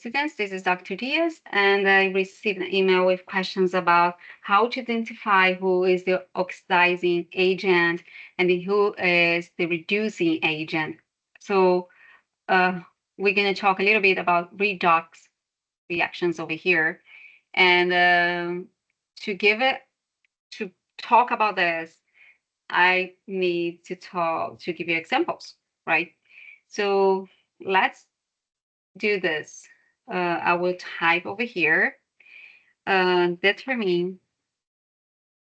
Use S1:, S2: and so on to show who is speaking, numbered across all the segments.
S1: students. This is Dr. Diaz, and I received an email with questions about how to identify who is the oxidizing agent and who is the reducing agent. So we're going to talk a little bit about redox reactions over here. And to talk about this, I need to give you examples, right? So let's do this. I will type over here, determine,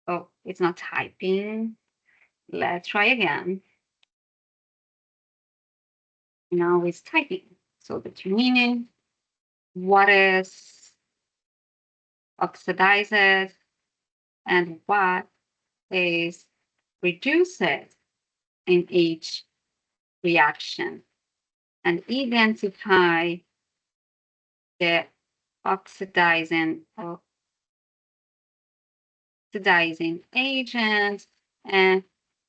S1: oh, it's not typing. Let's try again. Now it's typing. So determining what is oxidized and what is reduced in each reaction, and identify the oxidizing agent and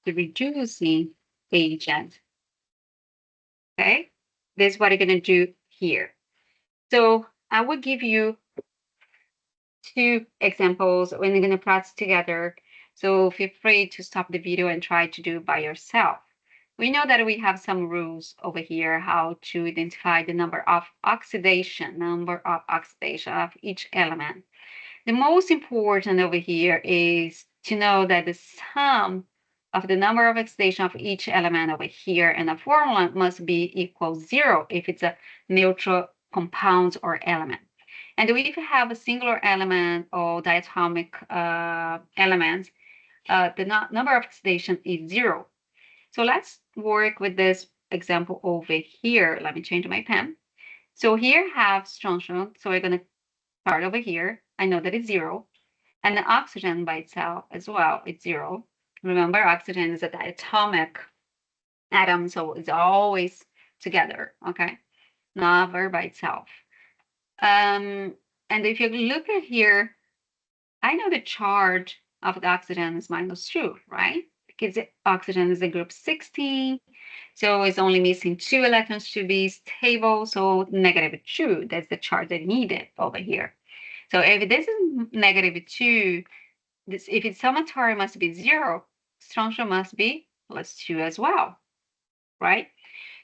S1: the reducing agent. Okay, this is what I'm going to do here. So I will give you two examples when you're going to practice together. So feel free to stop the video and try to do it by yourself. We know that we have some rules over here how to identify the number of oxidation of each element. The most important over here is to know that the sum of the number of oxidation of each element over here in the formula must be equal 0 if it's a neutral compound or element. And if you have a singular element or diatomic element, the number of oxidation is 0. So let's work with this example over here. Let me change my pen. So here I have strontium. So we're going to start over here. I know that it's 0. And the oxygen by itself as well, it's 0. Remember, oxygen is a diatomic atom, so it's always together, okay? Never by itself. And if you look at here, I know the charge of the oxygen is -2, right? Because the oxygen is a group 16, so it's only missing 2 electrons to be stable, so -2, that's the charge that needed over here. So if this is -2, if its summatory must be 0, strontium must be +2 as well, right?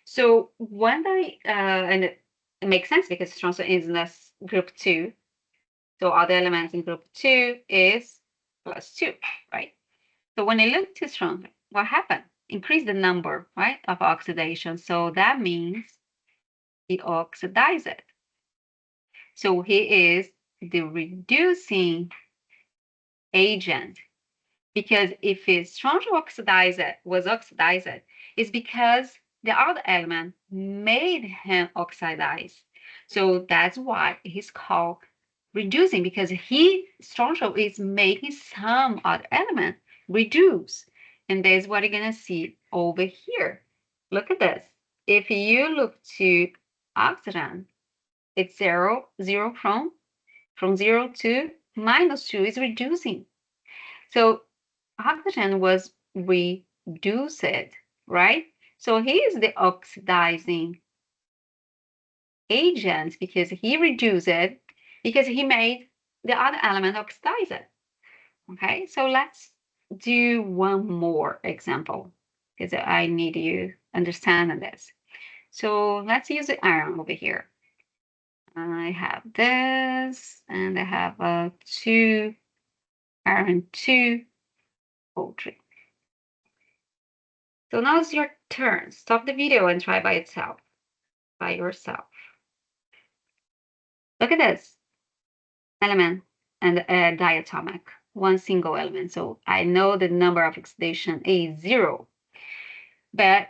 S1: So when and it makes sense because strontium is in this group 2, so all the elements in group 2 is +2, right? So when I look to strontium, what happened? Increase the number, right, of oxidation. So that means he oxidized it. So he is the reducing agent. Because if his strontium was oxidized, it's because the other element made him oxidize. So that's why he's called reducing, because strontium is making some other element reduce. And that's what you're going to see over here. Look at this. If you look to oxygen, it's 0 from 0 to -2 is reducing. So oxygen was reduced, right? So he is the oxidizing agent because he reduced it, because he made the other element oxidize it. Okay, so let's do one more example because I need you understand this. So let's use the iron over here. I have this, and I have a 2 iron 2 poultry. So now it's your turn. Stop the video and try by yourself. Look at this element and diatomic, one single element. So I know the number of oxidation is 0. But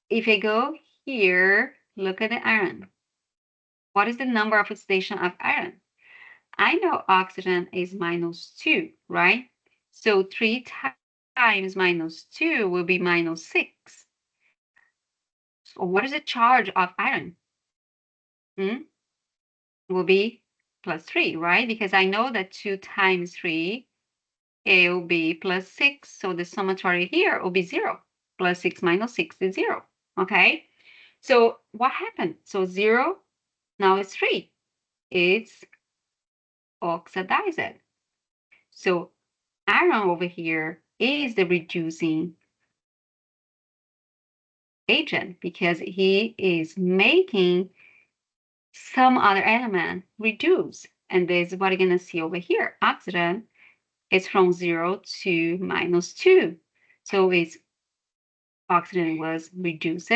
S1: if I go here, look at the iron. What is the number of oxidation of iron? I know oxygen is -2, right? So 3 times -2 will be -6. So what is the charge of iron? Will be +3, right? Because I know that 2 times 3, it will be +6. So the summatory here will be 0. +6 minus 6 is 0. Okay? So what happened? So 0, now it's 3. it's oxidized. So iron over here is the reducing agent because he is making some other element reduce. And this is what you're going to see over here. Oxygen is from 0 to -2. So its oxygen was reduced.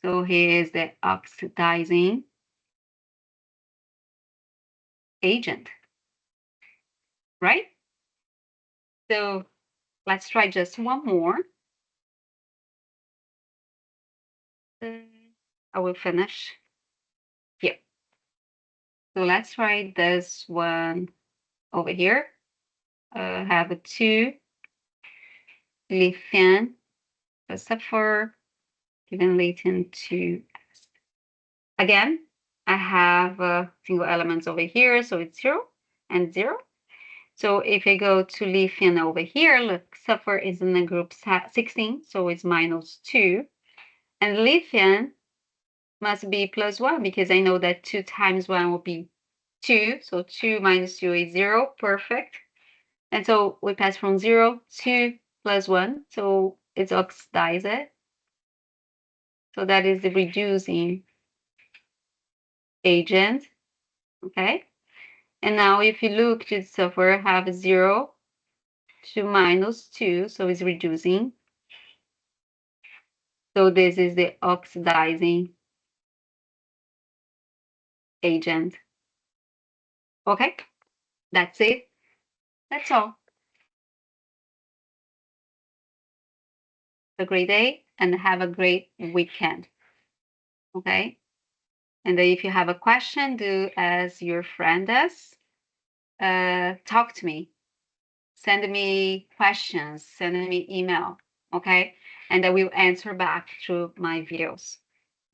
S1: So here is the oxidizing agent, right? So let's try just one more. I will finish here. So let's try this one over here. Have a 2 lithium sulfur given lithium 2. Again, I have single elements over here, so it's 0 and 0. So if I go to lithium over here, look, sulfur is in the group 16, so it's -2. And lithium must be +1 because I know that 2 times 1 will be 2. So 2 minus 2 is 0. Perfect. And so we pass from 0 to +1. So it's oxidized. So that is the reducing agent. Okay. And now if you look to the sulfur, have 0 to -2. So it's reducing. So this is the oxidizing agent. Okay. That's it. That's all. Have a great day and have a great weekend. Okay. And if you have a question, do as your friend does. Talk to me. Send me questions. Send me email. Okay. And I will answer back through my videos.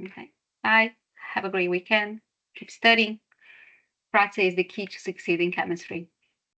S1: Okay. Bye. Have a great weekend. Keep studying. Practice is the key to succeed in chemistry.